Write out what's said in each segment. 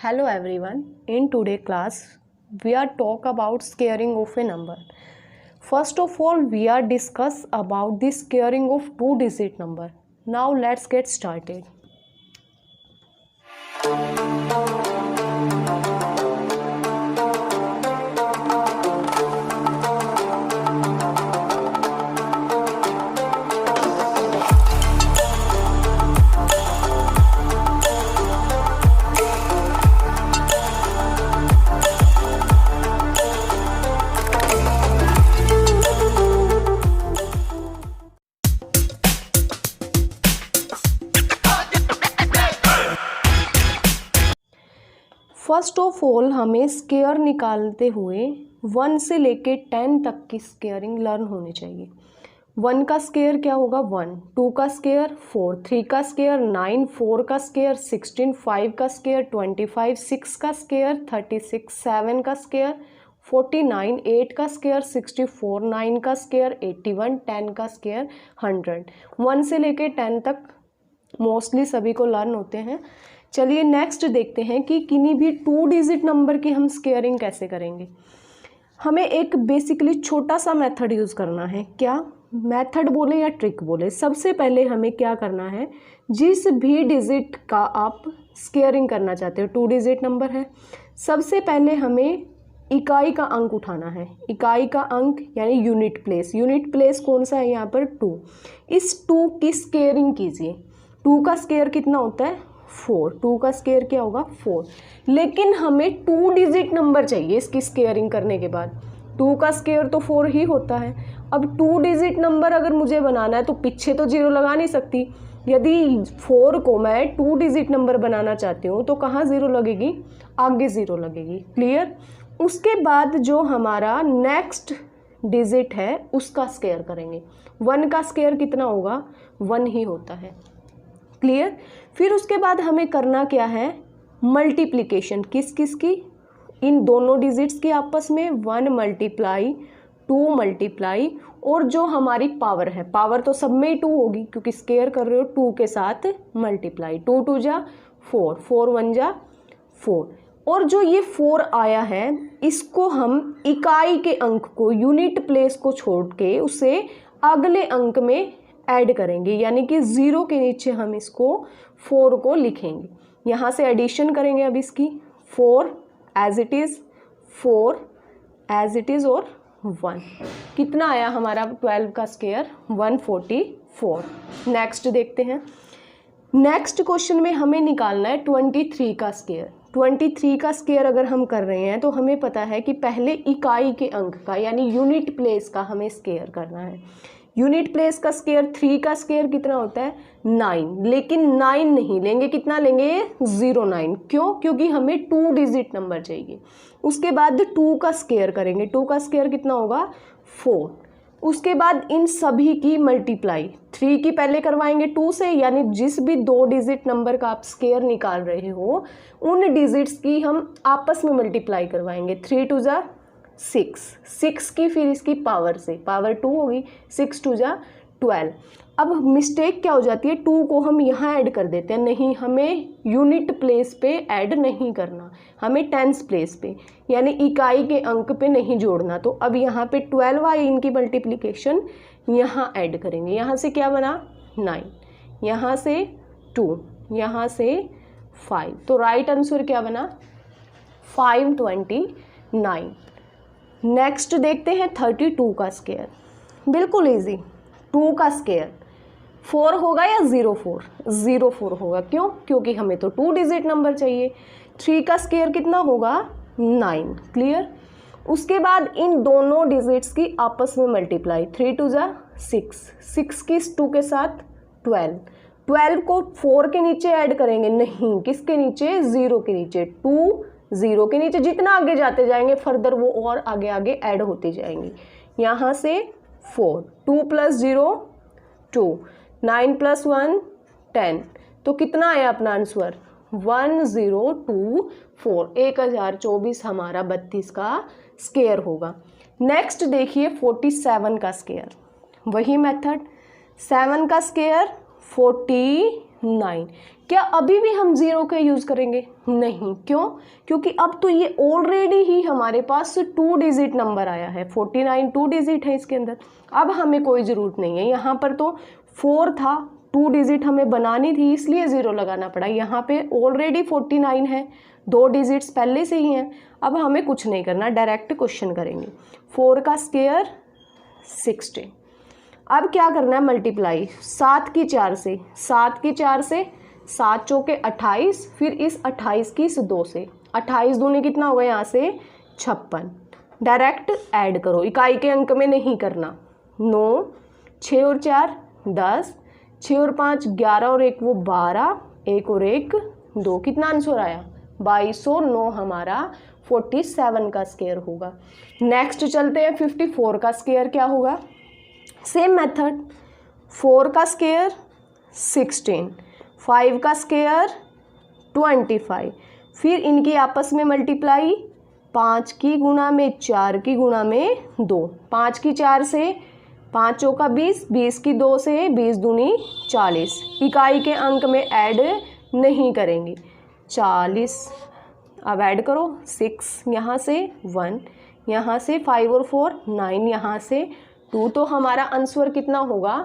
Hello everyone. In today class, we are talk about squaring of a number. First of all, we are discuss about the squaring of two-digit number. Now let's get started. First of all हमें square निकालते हुए 1 से लेके 10 तक की squaring learn होनी चाहिए। 1 का स्केयर क्या होगा 1, 2 का स्केयर 4, 3 का स्केयर 9, 4 का स्केयर 16, 5 का स्केयर 25, 6 का स्केयर 36, 7 का स्केयर 49, 8 का स्केयर 64, 9 का स्केयर 81, 10 का स्केयर 100। 1 से लेके 10 तक मोस्टली सभी को लर्न होते हैं। चलिए नेक्स्ट देखते हैं कि किन्हीं भी 2 डिजिट नंबर की हम स्केयरिंग कैसे करेंगे। हमें एक बेसिकली छोटा सा मेथड यूज़ करना है। क्या मेथड बोले या ट्रिक बोले, सबसे पहले हमें क्या करना है, जिस भी डिजिट का आप स्केयरिंग करना चाहते हो 2 डिजिट नंबर है, सबसे पहले हमें इकाई का अंक उठाना है। इकाई का अंक यानी यूनिट प्लेस। यूनिट प्लेस कौन सा है यहाँ पर 2। इस 2 की स्केयरिंग कीजिए। 2 का स्केयर कितना होता है 4। 2 का स्केयर क्या होगा 4। लेकिन हमें 2 डिजिट नंबर चाहिए इसकी स्केयरिंग करने के बाद। 2 का स्केयर तो 4 ही होता है। अब 2 डिजिट नंबर अगर मुझे बनाना है तो पीछे तो 0 लगा नहीं सकती। यदि 4 को मैं 2 डिजिट नंबर बनाना चाहती हूँ तो कहाँ 0 लगेगी, आगे 0 लगेगी। क्लियर। उसके बाद जो हमारा नेक्स्ट डिजिट है उसका स्केयर करेंगे। 1 का स्केयर कितना होगा 1 ही होता है। क्लियर। फिर उसके बाद हमें करना क्या है, मल्टीप्लिकेशन किस किस की, इन दोनों डिजिट्स की आपस में। 1 मल्टीप्लाई 2 मल्टीप्लाई और जो हमारी पावर है, पावर तो सब में ही 2 होगी क्योंकि स्केयर कर रहे हो 2 के साथ मल्टीप्लाई। 2 2 जा 4, 4 1 जा 4। और जो ये 4 आया है इसको हम इकाई के अंक को, यूनिट प्लेस को छोड़ के उसे अगले अंक में ऐड करेंगे, यानी कि 0 के नीचे हम इसको 4 को लिखेंगे। यहाँ से एडिशन करेंगे अब इसकी 4 as it is, 4 as it is और 1। कितना आया हमारा 12 का स्केयर 144। नेक्स्ट देखते हैं। नेक्स्ट क्वेश्चन में हमें निकालना है 23 का स्केयर। 23 का स्केयर अगर हम कर रहे हैं तो हमें पता है कि पहले इकाई के अंक का यानी यूनिट प्लेस का हमें स्केयर करना है। यूनिट प्लेस का स्केयर 3 का स्केयर कितना होता है 9, लेकिन 9 नहीं लेंगे, कितना लेंगे 09। क्यों, क्योंकि हमें 2 डिजिट नंबर चाहिए। उसके बाद 2 का स्केयर करेंगे। 2 का स्केयर कितना होगा 4। उसके बाद इन सभी की मल्टीप्लाई 3 की पहले करवाएंगे 2 से, यानी जिस भी 2 डिजिट नंबर का आप स्केयर निकाल रहे हो उन डिजिट्स की हम आपस में मल्टीप्लाई करवाएंगे। 3 2 जा 6, 6 की फिर इसकी पावर से, पावर 2 होगी, 6 2 जा 12। अब मिस्टेक क्या हो जाती है, 2 को हम यहाँ ऐड कर देते हैं। नहीं, हमें यूनिट प्लेस पे ऐड नहीं करना, हमें टेंस प्लेस पे यानी इकाई के अंक पे नहीं जोड़ना। तो अब यहाँ पे 12 आई, इनकी मल्टीप्लिकेशन यहाँ ऐड करेंगे। यहाँ से क्या बना 9, यहाँ से 2, यहाँ से 5। तो राइट आंसर क्या बना 529। नेक्स्ट देखते हैं 32 का स्केयर। बिल्कुल इजी। 2 का स्केयर 4 होगा या 04, 04 होगा। क्यों, क्योंकि हमें तो 2 डिजिट नंबर चाहिए। 3 का स्केयर कितना होगा 9। क्लियर। उसके बाद इन दोनों डिजिट्स की आपस में मल्टीप्लाई। 3 2 जा 6, 6 की 2 के साथ 12। 12 को 4 के नीचे ऐड करेंगे, नहीं, किसके नीचे 0 के नीचे। 2 0 के नीचे जितना आगे जाते जाएंगे फर्दर वो और आगे आगे ऐड होती जाएंगी। यहाँ से 4, 2 + 0 2, 9 + 1 10। तो कितना आया अपना आंसर 1024। 1024 हमारा 32 का स्केयर होगा। नेक्स्ट देखिए 47 का स्केयर। वही मेथड, 7 का स्केयर 40 9। क्या अभी भी हम 0 का यूज़ करेंगे? नहीं। क्यों? क्योंकि अब तो ये ऑलरेडी ही हमारे पास 2 डिजिट नंबर आया है, 49 2 डिजिट है इसके अंदर। अब हमें कोई ज़रूरत नहीं है, यहाँ पर तो 4 था, 2 डिजिट हमें बनानी थी इसलिए 0 लगाना पड़ा। यहाँ पे ऑलरेडी 49 है, 2 डिजिट्स पहले से ही हैं। अब हमें कुछ नहीं करना, डायरेक्ट क्वेश्चन करेंगे। 4 का स्क्वायर 16। अब क्या करना है? मल्टीप्लाई 7 की 4 से, 7 की 4 से 7 चौके 28, फिर इस 28 की इस 2 से, 28 दूनी कितना होगा यहाँ से 56। डायरेक्ट ऐड करो, इकाई के अंक में नहीं करना। 9, 6 और 4 10, 6 और 5 11 और 1 वो 12, 1 और 1 2, कितना आंसर आया? 2209 हमारा 47 का स्क्वायर होगा। नेक्स्ट चलते हैं, 54 का स्क्वायर क्या होगा? सेम मेथड, 4 का स्क्वायर 16, 5 का स्क्वायर 25, फिर इनकी आपस में मल्टीप्लाई, 5 की गुणा में 4 की गुणा में 2, 5 की 4 से 5 चौका 20, 20 की 2 से 20 दूनी 40, इकाई के अंक में ऐड नहीं करेंगे 40। अब ऐड करो 6 यहाँ से 1, यहाँ से 5 और 4 9, यहाँ से 2, तो हमारा आंसर कितना होगा?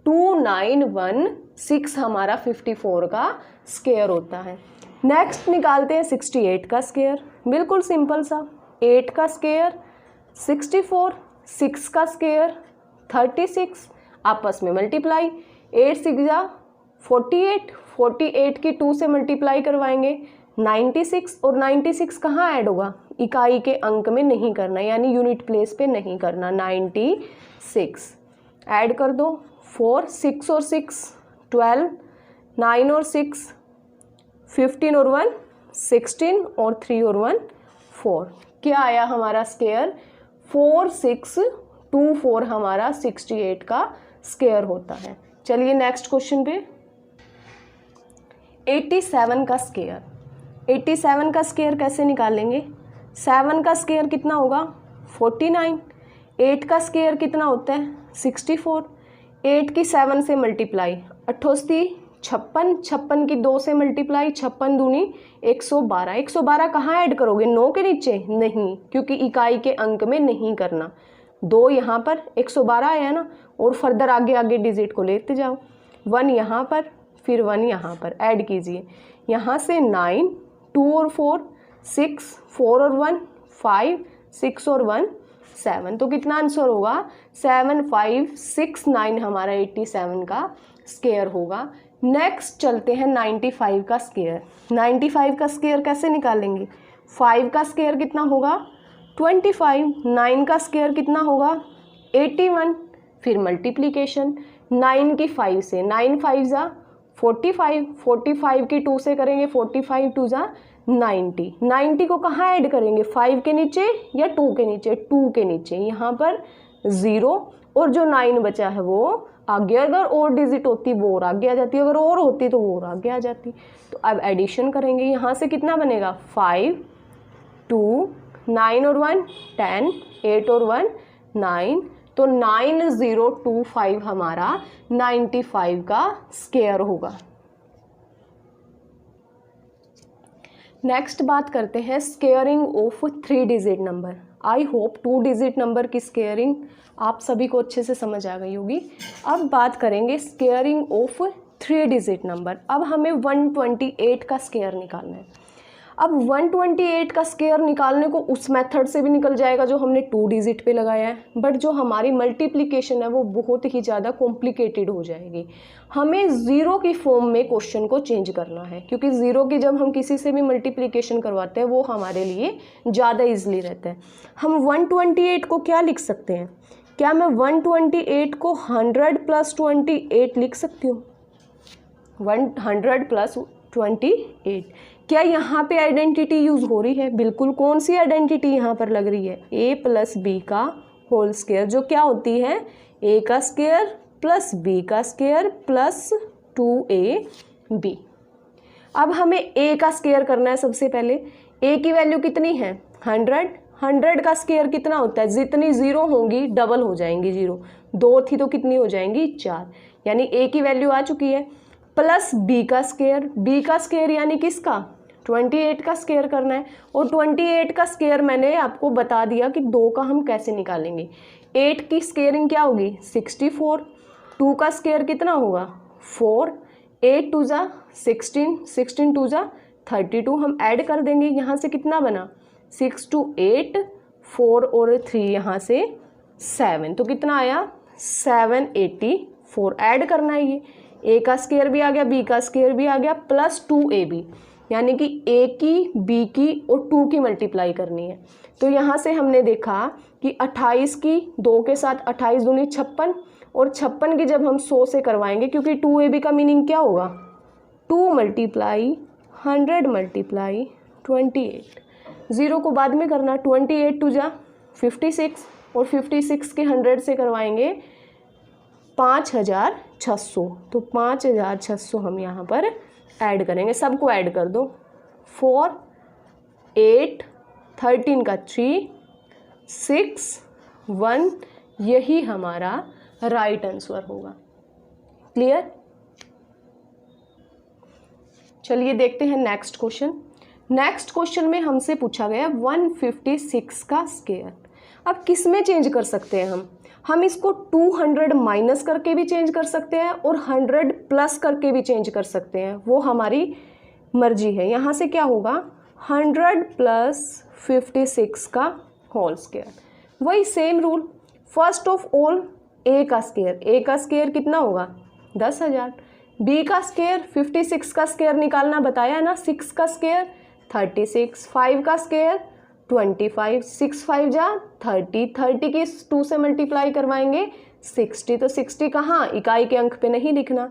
2916 हमारा 54 का स्क्वायर होता है। नेक्स्ट निकालते हैं 68 का स्क्वायर, बिल्कुल सिंपल सा। 8 का स्क्वायर 64, 6 का स्क्वायर 36, आपस में मल्टीप्लाई, 8 6 जा 48, 48 की 2 से मल्टीप्लाई करवाएंगे 96, और 96 कहाँ ऐड होगा? इकाई के अंक में नहीं करना, यानी यूनिट प्लेस पे नहीं करना। 96 ऐड कर दो, 4 6 और 6 12, 9 और 6 15 और 1 16, और 3 और 1 4। क्या आया हमारा स्क्वायर? 4624 हमारा 68 का स्क्वायर होता है। चलिए नेक्स्ट क्वेश्चन पे, 87 का स्क्वायर। 87 का स्क्वायर कैसे निकालेंगे? 7 का स्क्वायर कितना होगा? 49। 8 का स्क्वायर कितना होता है? 64। 8 की 7 से मल्टीप्लाई, 88 56, 56 की 2 से मल्टीप्लाई, 56 दूनी 112। 112 कहाँ ऐड करोगे? 9 के नीचे? नहीं, क्योंकि इकाई के अंक में नहीं करना। 2 यहाँ पर 112 आया ना, और फर्दर आगे आगे डिजिट को लेते जाओ। 1 यहाँ पर, फिर 1 यहाँ पर, ऐड कीजिए। यहाँ से 9, 2 और 4 6, 4 और 1 5, 6 और 1 7, तो कितना आंसर होगा? 7569 हमारा 87 का स्क्वायर होगा। नेक्स्ट चलते हैं 95 का स्क्वायर। 95 का स्क्वायर कैसे निकालेंगे? 5 का स्क्वायर कितना होगा? 25। 9 का स्क्वायर कितना होगा? 81, फिर मल्टीप्लिकेशन 9 की 5 से, 9 5 जा 45, 45 की 2 से करेंगे, 45 2 जा 90। 90 को कहाँ ऐड करेंगे? 5 के नीचे या 2 के नीचे? 2 के नीचे। यहाँ पर 0, और जो 9 बचा है वो आगे, अगर और डिजिट होती वो और आगे आ जाती, अगर और होती तो वो और आगे आ जाती। तो अब एडिशन करेंगे, यहाँ से कितना बनेगा? 5 2 9 और 1 10, 8 और 1 9, तो 9025 हमारा 95 का स्क्वायर होगा। नेक्स्ट बात करते हैं squaring of 3 digit number. I hope 2 digit number की स्क्वायरिंग आप सभी को अच्छे से समझ आ गई होगी। अब बात करेंगे स्क्वायरिंग ऑफ 3 डिजिट नंबर। अब हमें 128 का स्क्वायर निकालना है। अब 128 का स्क्वायर निकालने को उस मेथड से भी निकल जाएगा जो हमने 2 डिजिट पे लगाया है, बट जो हमारी मल्टीप्लिकेशन है वो बहुत ही ज़्यादा कॉम्प्लिकेटेड हो जाएगी। हमें ज़ीरो की फॉर्म में क्वेश्चन को चेंज करना है, क्योंकि ज़ीरो की जब हम किसी से भी मल्टीप्लिकेशन करवाते हैं वो हमारे लिए ज़्यादा ईजिली रहता है। हम 128 को क्या लिख सकते हैं? क्या मैं 128 को 100 + 28 लिख सकती हूँ? 100 + 28। क्या यहाँ पे आइडेंटिटी यूज़ हो रही है? बिल्कुल। कौन सी आइडेंटिटी यहाँ पर लग रही है? a + b का होल स्क्वायर, जो क्या होती है? a का स्क्वायर + b का स्क्वायर + 2ab। अब हमें a का स्क्वायर करना है। सबसे पहले a की वैल्यू कितनी है? 100। 100 का स्क्वायर कितना होता है? जितनी ज़ीरो होंगी डबल हो जाएंगी ज़ीरो। 2 थी तो कितनी हो जाएंगी? 4, यानी a की वैल्यू आ चुकी है। प्लस बी का स्क्वायर यानी किसका 28 का स्क्वायर करना है। और 28 का स्क्वायर मैंने आपको बता दिया कि 2 का हम कैसे निकालेंगे। 8 की स्क्वायरिंग क्या होगी 64, 2 का स्क्वायर कितना होगा 4, 8 2 जा 16, 16 2 जा 32, हम ऐड कर देंगे। यहाँ से कितना बना 6 2 8, 4 और 3 यहाँ से 7, तो कितना आया 784। ऐड करना है ये, ए का स्क्वायर भी आ गया, बी का स्क्वायर भी आ गया, प्लस 2ab, यानी कि ए की, बी की और 2 की मल्टीप्लाई करनी है। तो यहाँ से हमने देखा कि 28 की 2 के साथ 28 दूनी 56, और 56 की जब हम 100 से करवाएंगे, क्योंकि 2ab का मीनिंग क्या होगा 2 मल्टीप्लाई 100 मल्टीप्लाई 28, 0 को बाद में करना। 28 2 जा 56, और 56 के 100 से करवाएंगे 5600, तो 5600 हम यहाँ पर ऐड करेंगे। सबको ऐड कर दो, 4 8 13 का 3 6 1, यही हमारा राइट आंसर होगा। क्लियर। चलिए देखते हैं नेक्स्ट क्वेश्चन। नेक्स्ट क्वेश्चन में हमसे पूछा गया 156 का स्क्वायर। अब किस में चेंज कर सकते हैं हम इसको 200 माइनस करके भी चेंज कर सकते हैं और 100 प्लस करके भी चेंज कर सकते हैं, वो हमारी मर्जी है। यहाँ से क्या होगा 100 प्लस 56 का होल स्क्वायर, वही same rule. First of all A का स्क्वायर कितना होगा 10,000, बी का स्क्वायर 56 का स्क्वायर निकालना बताया है ना, 6 का स्क्वायर 36, 5 का स्क्वायर 25, 6 5 जा 30, 30 की 2 से मल्टीप्लाई करवाएंगे 60, तो 60 कहाँ इकाई के अंक पे नहीं लिखना,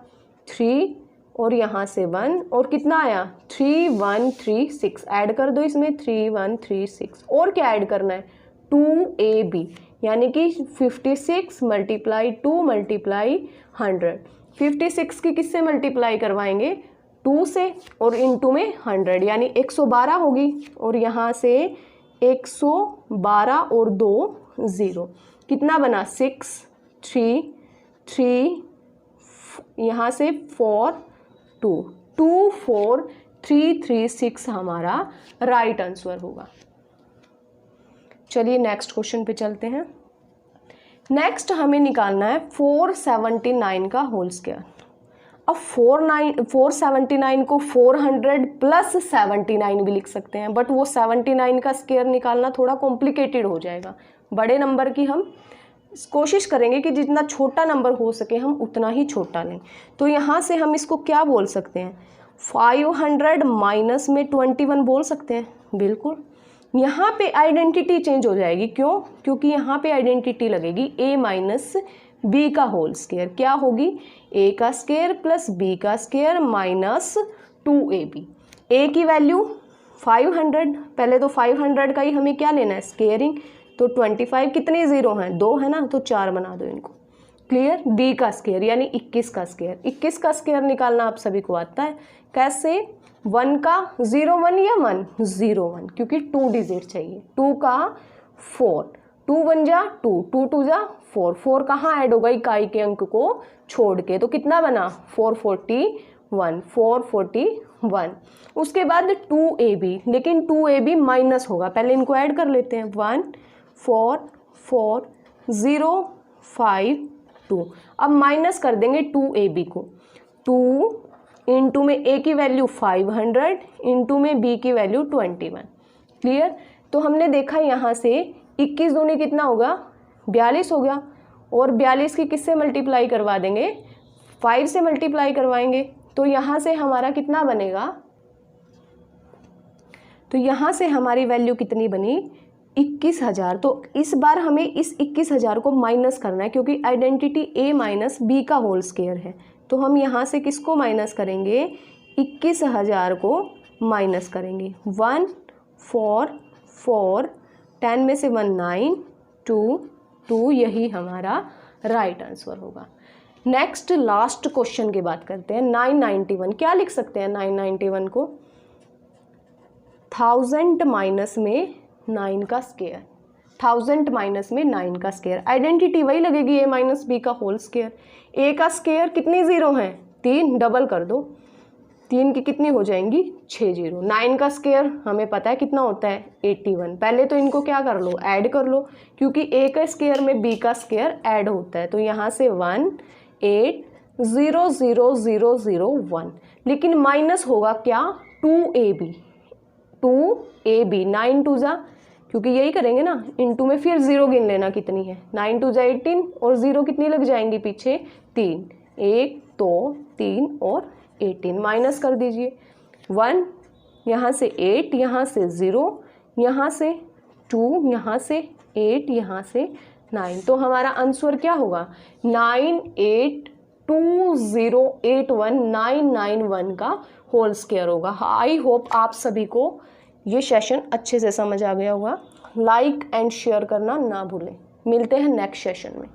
3 और यहाँ से 1, और कितना आया 3136, ऐड कर दो इसमें 3136। और क्या ऐड करना है 2ab, यानी कि 56 मल्टीप्लाई 2 मल्टीप्लाई 100। 56 की किससे मल्टीप्लाई करवाएंगे 2 से, और इनटू में 100 यानी 112 होगी, और यहाँ से 112 और 2 0, कितना बना 6 3 3, यहाँ से 4 2 2 4 3 3 6 हमारा राइट आंसर होगा। चलिए नेक्स्ट क्वेश्चन पे चलते हैं। नेक्स्ट हमें निकालना है 479 का होल स्क्वायर। अब 479 को 400 प्लस 79 भी लिख सकते हैं, बट वो 79 का स्क्वायर निकालना थोड़ा कॉम्प्लिकेटेड हो जाएगा। बड़े नंबर की हम कोशिश करेंगे कि जितना छोटा नंबर हो सके हम उतना ही छोटा लें। तो यहाँ से हम इसको क्या बोल सकते हैं 500 माइनस में 21 बोल सकते हैं, बिल्कुल। यहाँ पे आइडेंटिटी चेंज हो जाएगी, क्यों, क्योंकि यहाँ पे आइडेंटिटी लगेगी a माइनस बी का होल स्क्वायर, क्या होगी a का स्क्वायर प्लस b का स्क्वायर माइनस 2ab। a की वैल्यू 500, पहले तो 500 का ही हमें क्या लेना है स्क्वायरिंग, तो 25 कितने ज़ीरो हैं 2 है ना, तो 4 बना दो इनको। क्लियर। b का स्क्वायर यानी 21 का स्क्वायर, 21 का स्क्वायर निकालना आप सभी को आता है, कैसे 1 का 0 1 या 1 0 1, क्योंकि 2 डिजिट चाहिए। 2 का 4, 2 1 जा 2, 2 2 जा 4, 4 कहाँ ऐड होगा इकाई के अंक को छोड़ के, तो कितना बना 441 441। उसके बाद 2ab, लेकिन 2ab माइनस होगा, पहले इनको ऐड कर लेते हैं 1 4 4 0 5 2। अब माइनस कर देंगे 2ab को, 2 इंटू में a की वैल्यू 500 इंटू में b की वैल्यू 21। क्लियर। तो हमने देखा यहाँ से 21 दूनी कितना होगा 42 हो गया, और 42 की किससे मल्टीप्लाई करवा देंगे 5 से मल्टीप्लाई करवाएंगे, तो यहाँ से हमारा कितना बनेगा, तो यहाँ से हमारी वैल्यू कितनी बनी 21,000। तो इस बार हमें इस 21,000 को माइनस करना है, क्योंकि आइडेंटिटी a माइनस बी का होल स्क्वायर है, तो हम यहाँ से किसको माइनस करेंगे 21,000 को माइनस करेंगे। 1 4 4, 10 में से 1 9 2 2, यही हमारा राइट आंसर होगा। नेक्स्ट लास्ट क्वेश्चन की बात करते हैं 991। क्या लिख सकते हैं 991 को 1000 माइनस में 9 का स्क्वायर, 1000 माइनस में 9 का स्क्वायर, आइडेंटिटी वही लगेगी a माइनस बी का होल स्क्वायर। a का स्क्वायर कितने ज़ीरो हैं 3 डबल कर दो, 3 की कितनी हो जाएंगी 6 जीरो। 9 का स्क्वायर हमें पता है कितना होता है 81। पहले तो इनको क्या कर लो, ऐड कर लो, क्योंकि ए का स्क्वायर में बी का स्क्वायर ऐड होता है। तो यहाँ से 1 8 0 0 0 0 1, लेकिन माइनस होगा क्या 2ab 2ab 9 टू जा, क्योंकि यही करेंगे ना, इनटू में फिर 0 गिन लेना कितनी है, 9 टू जा 18 और 0 कितनी लग जाएंगी पीछे 3, 1 2 3 और 18 माइनस कर दीजिए। 1 यहाँ से 8, यहाँ से 0, यहाँ से 2, यहाँ से 8, यहाँ से 9। तो हमारा आंसर क्या होगा 9820819991 का होल स्क्वायर होगा। आई होप आप सभी को ये सेशन अच्छे से समझ आ गया होगा। लाइक एंड शेयर करना ना भूलें। मिलते हैं नेक्स्ट सेशन में।